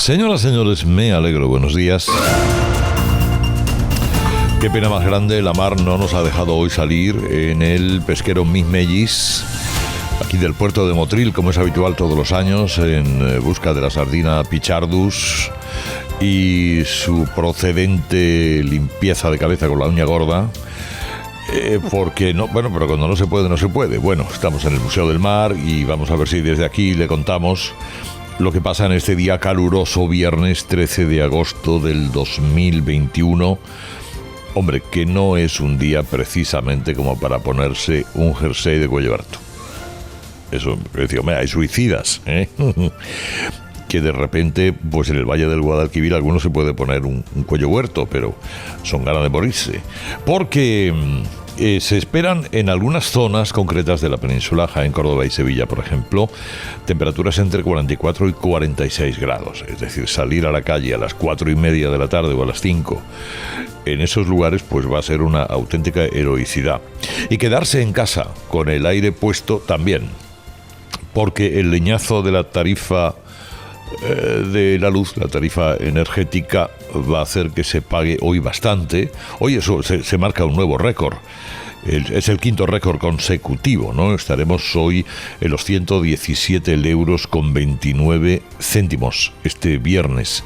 Señoras, señores, me alegro. Buenos días. Qué pena más grande, la mar no nos ha dejado hoy salir en el pesquero Mismellis, aquí del puerto de Motril, como es habitual todos los años, en busca de la sardina Pichardus y su procedente limpieza de cabeza con la uña gorda. Porque no, bueno, pero cuando no se puede, no se puede. Bueno, estamos en el Museo del Mar y vamos a ver si desde aquí le contamos lo que pasa en este día caluroso, viernes 13 de agosto del 2021. Hombre, que no es un día precisamente como para ponerse un jersey de cuello harto. Eso, hombre, hay suicidas, que de repente, pues en el Valle del Guadalquivir alguno se puede poner un cuello huerto, pero son ganas de morirse. Porque se esperan en algunas zonas concretas de la península, Jaén, Córdoba y Sevilla, por ejemplo, temperaturas entre 44 y 46 grados. Es decir, salir a la calle a las 4:30 de la tarde o a las 5 en esos lugares pues va a ser una auténtica heroicidad. Y quedarse en casa con el aire puesto también, porque el leñazo de la tarifa de la luz, la tarifa energética, va a hacer que se pague hoy bastante. Hoy eso se marca un nuevo récord. Es el quinto récord consecutivo, ¿no? Estaremos hoy en los 117,29 euros este viernes.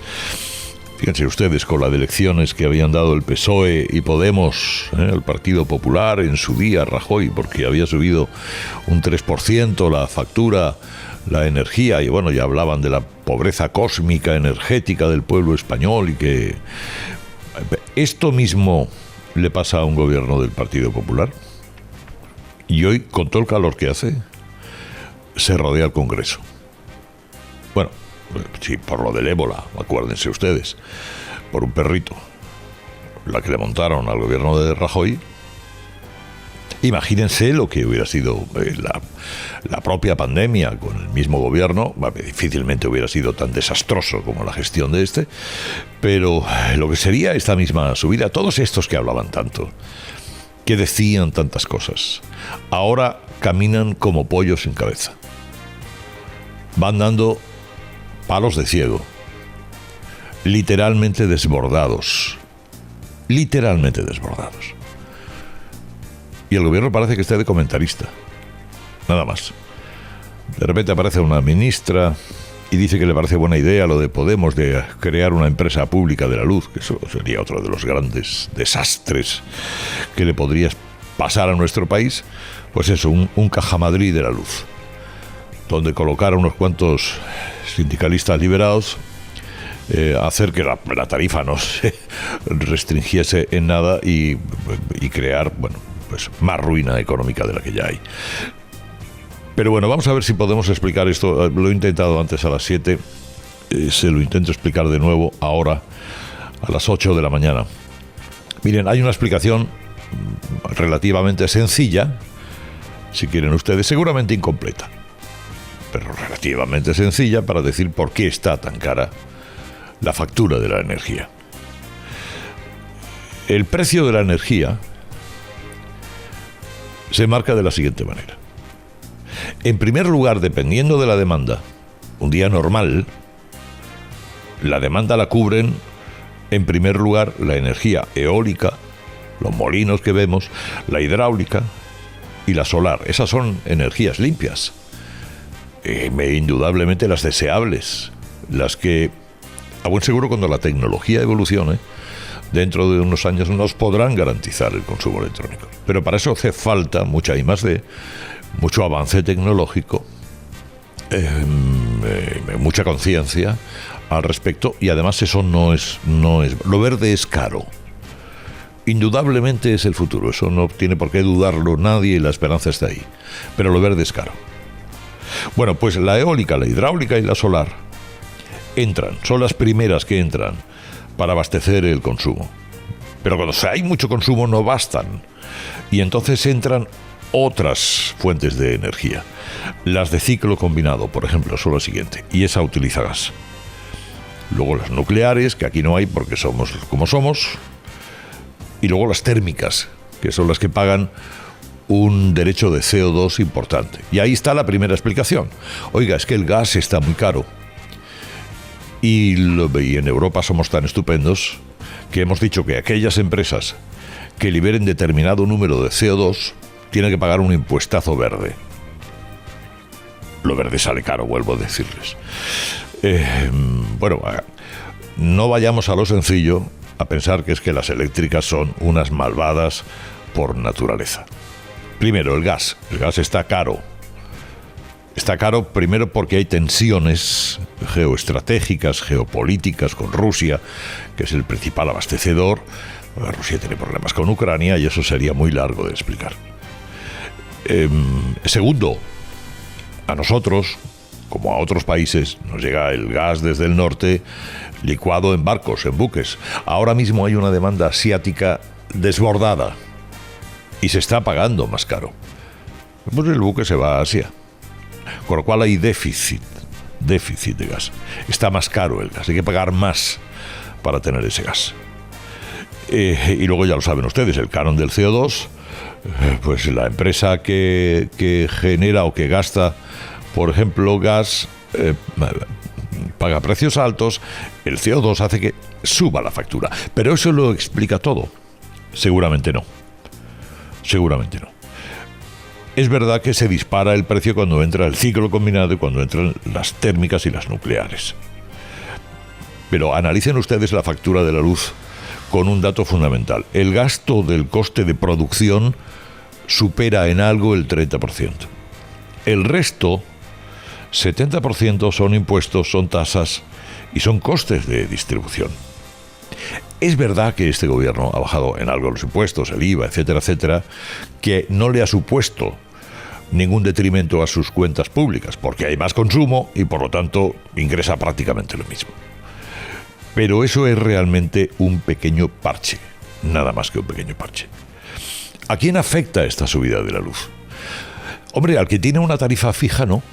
Fíjense ustedes, con las elecciones que habían dado el PSOE y Podemos, el Partido Popular en su día, Rajoy, porque había subido un 3% la factura, la energía, y bueno, ya hablaban de la pobreza cósmica energética del pueblo español, y que esto mismo le pasa a un gobierno del Partido Popular. Y hoy, con todo el calor que hace, se rodea el Congreso. Bueno, sí, por lo del ébola, acuérdense ustedes, por un perrito, la que le montaron al gobierno de Rajoy. Imagínense lo que hubiera sido la propia pandemia con el mismo gobierno. Difícilmente hubiera sido tan desastroso como la gestión de este, pero lo que sería esta misma subida, todos estos que hablaban tanto, que decían tantas cosas, ahora caminan como pollos sin cabeza. Van dando palos de ciego, literalmente desbordados. Y el gobierno parece que esté de comentarista, nada más. De repente aparece una ministra y dice que le parece buena idea lo de Podemos de crear una empresa pública de la luz, que eso sería otro de los grandes desastres que le podría pasar a nuestro país. Pues eso, un Caja Madrid de la luz, donde colocar a unos cuantos sindicalistas liberados, hacer que la tarifa no se restringiese en nada y crear, bueno, pues más ruina económica de la que ya hay. Pero bueno, vamos a ver si podemos explicar esto. Lo he intentado antes a las 7, se lo intento explicar de nuevo ahora a las 8 de la mañana. Miren, hay una explicación relativamente sencilla, si quieren ustedes, seguramente incompleta, pero relativamente sencilla para decir por qué está tan cara la factura de la energía. El precio de la energía se marca de la siguiente manera. En primer lugar, dependiendo de la demanda, un día normal, la demanda la cubren, en primer lugar, la energía eólica, los molinos que vemos, la hidráulica y la solar. Esas son energías limpias. Indudablemente las deseables, las que, a buen seguro, cuando la tecnología evolucione, dentro de unos años nos podrán garantizar el consumo electrónico. Pero para eso hace falta mucha I+D, mucho avance tecnológico, mucha conciencia al respecto, y además eso no es lo verde es caro. Indudablemente es el futuro, eso no tiene por qué dudarlo nadie y la esperanza está ahí, pero lo verde es caro. Bueno, pues la eólica, la hidráulica y la solar son las primeras que entran para abastecer el consumo. Pero cuando hay mucho consumo no bastan, y entonces entran otras fuentes de energía. Las de ciclo combinado, por ejemplo, son las siguientes, y esa utiliza gas. Luego las nucleares, que aquí no hay porque somos como somos, y luego las térmicas, que son las que pagan un derecho de CO2 importante. Y ahí está la primera explicación. Oiga, es que el gas está muy caro. Y en Europa somos tan estupendos que hemos dicho que aquellas empresas que liberen determinado número de CO2 tienen que pagar un impuestazo verde. Lo verde sale caro, vuelvo a decirles. Bueno, no vayamos a lo sencillo a pensar que es que las eléctricas son unas malvadas por naturaleza. Primero, el gas. El gas está caro. Está caro primero porque hay tensiones geoestratégicas, geopolíticas con Rusia, que es el principal abastecedor. Rusia tiene problemas con Ucrania y eso sería muy largo de explicar. Segundo, a nosotros, como a otros países, nos llega el gas desde el norte licuado en barcos, en buques. Ahora mismo hay una demanda asiática desbordada y se está pagando más caro. Pues el buque se va a Asia, con lo cual hay déficit de gas. Está más caro el gas, hay que pagar más para tener ese gas. Y luego ya lo saben ustedes, el canon del CO2, pues la empresa que genera o que gasta, por ejemplo, gas, paga precios altos, el CO2 hace que suba la factura. Pero eso lo explica todo. Seguramente no. Seguramente no. Es verdad que se dispara el precio cuando entra el ciclo combinado y cuando entran las térmicas y las nucleares. Pero analicen ustedes la factura de la luz con un dato fundamental. El gasto del coste de producción supera en algo el 30%. El resto, 70%, son impuestos, son tasas y son costes de distribución. Es verdad que este gobierno ha bajado en algo los impuestos, el IVA, etcétera, etcétera, que no le ha supuesto ningún detrimento a sus cuentas públicas, porque hay más consumo y por lo tanto ingresa prácticamente lo mismo. Pero eso es realmente un pequeño parche, nada más que un pequeño parche. ¿A quién afecta esta subida de la luz? Hombre, al que tiene una tarifa fija no,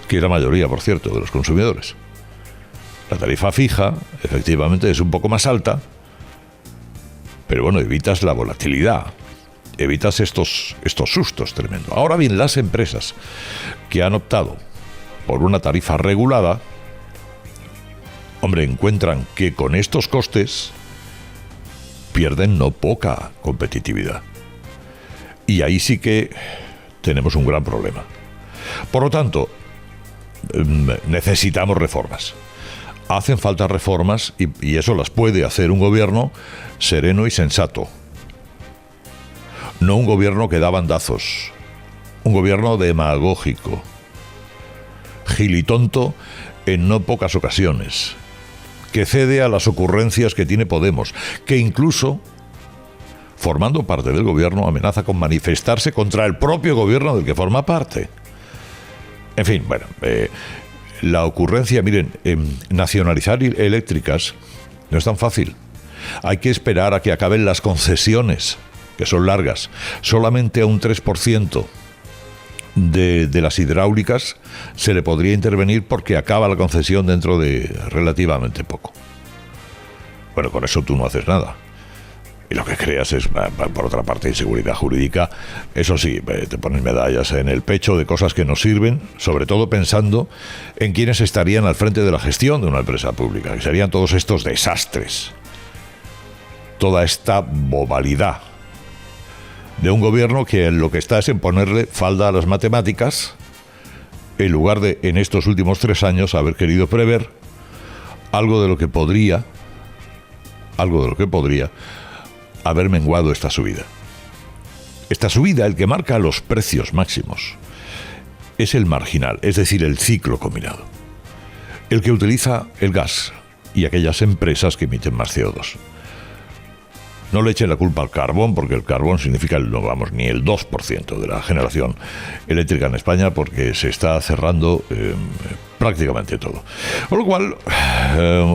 que es la mayoría, por cierto, de los consumidores. La tarifa fija, efectivamente, es un poco más alta, pero bueno, evitas la volatilidad, evitas estos sustos tremendos. Ahora bien, las empresas que han optado por una tarifa regulada, hombre, encuentran que con estos costes pierden no poca competitividad. Y ahí sí que tenemos un gran problema. Por lo tanto, necesitamos reformas. Hacen falta reformas y eso las puede hacer un gobierno sereno y sensato. No un gobierno que da bandazos. Un gobierno demagógico. Gilitonto en no pocas ocasiones. Que cede a las ocurrencias que tiene Podemos. Que incluso, formando parte del gobierno, amenaza con manifestarse contra el propio gobierno del que forma parte. En fin, bueno, la ocurrencia, miren, nacionalizar eléctricas no es tan fácil. Hay que esperar a que acaben las concesiones, que son largas. Solamente a un 3% de las hidráulicas se le podría intervenir porque acaba la concesión dentro de relativamente poco. Bueno, con eso tú no haces nada. Y lo que creas es, por otra parte, inseguridad jurídica. Eso sí, te pones medallas en el pecho de cosas que no sirven, sobre todo pensando en quienes estarían al frente de la gestión de una empresa pública, que serían todos estos desastres, toda esta bobalidad de un gobierno que lo que está es en ponerle falda a las matemáticas, en lugar de, en estos últimos 3 años, haber querido prever algo de lo que podría haber menguado esta subida. Esta subida, el que marca los precios máximos, es el marginal, es decir, el ciclo combinado. El que utiliza el gas y aquellas empresas que emiten más CO2. No le echen la culpa al carbón, porque el carbón significa, ni el 2% de la generación eléctrica en España, porque se está cerrando prácticamente todo. Con lo cual,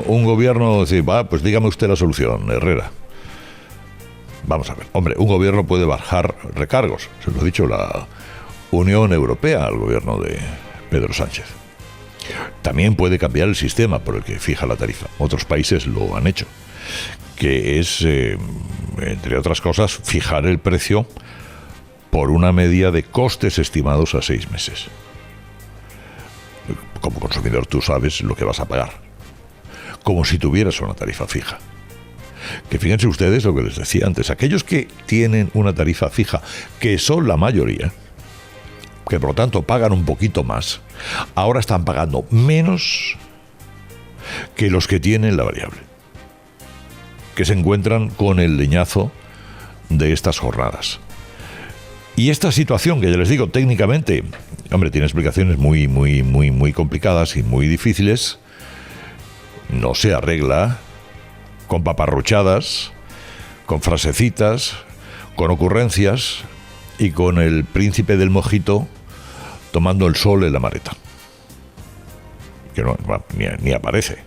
un gobierno dice, pues dígame usted la solución, Herrera. Vamos a ver, hombre, un gobierno puede bajar recargos, se lo ha dicho la Unión Europea al gobierno de Pedro Sánchez. También puede cambiar el sistema por el que fija la tarifa. Otros países lo han hecho, que es, entre otras cosas, fijar el precio por una media de costes estimados a 6 meses. Como consumidor tú sabes lo que vas a pagar. como si tuvieras una tarifa fija. Que fíjense ustedes lo que les decía antes, aquellos que tienen una tarifa fija, que son la mayoría, que por lo tanto pagan un poquito más, ahora están pagando menos que los que tienen la variable, que se encuentran con el leñazo de estas jornadas. Y esta situación, que ya les digo, técnicamente, hombre, tiene explicaciones muy complicadas y muy difíciles, no se arregla con paparruchadas, con frasecitas, con ocurrencias y con el príncipe del mojito tomando el sol en la mareta. Que no, ni aparece.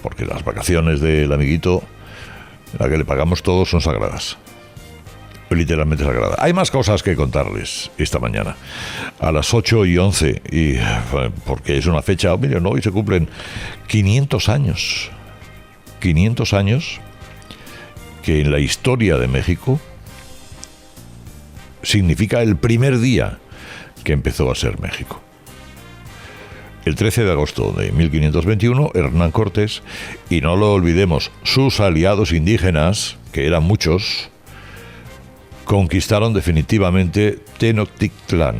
Porque las vacaciones del amiguito, la que le pagamos todos, son sagradas. Literalmente sagradas. Hay más cosas que contarles esta mañana. A las 8:11, y porque es una fecha, miren, hoy se cumplen 500 años. 500 años que en la historia de México significa el primer día que empezó a ser México. El 13 de agosto de 1521, Hernán Cortés, y no lo olvidemos, sus aliados indígenas, que eran muchos, conquistaron definitivamente Tenochtitlán,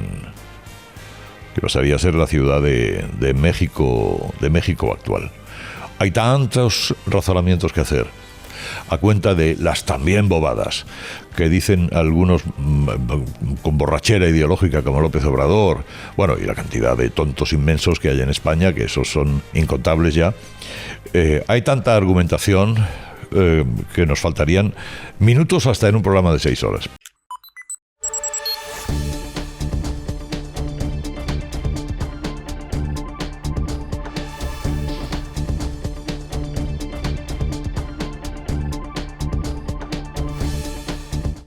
que pasaría a ser la ciudad de México actual. Hay tantos razonamientos que hacer, a cuenta de las también bobadas que dicen algunos con borrachera ideológica como López Obrador, bueno, y la cantidad de tontos inmensos que hay en España, que esos son incontables ya. Hay tanta argumentación que nos faltarían minutos hasta en un programa de 6 horas.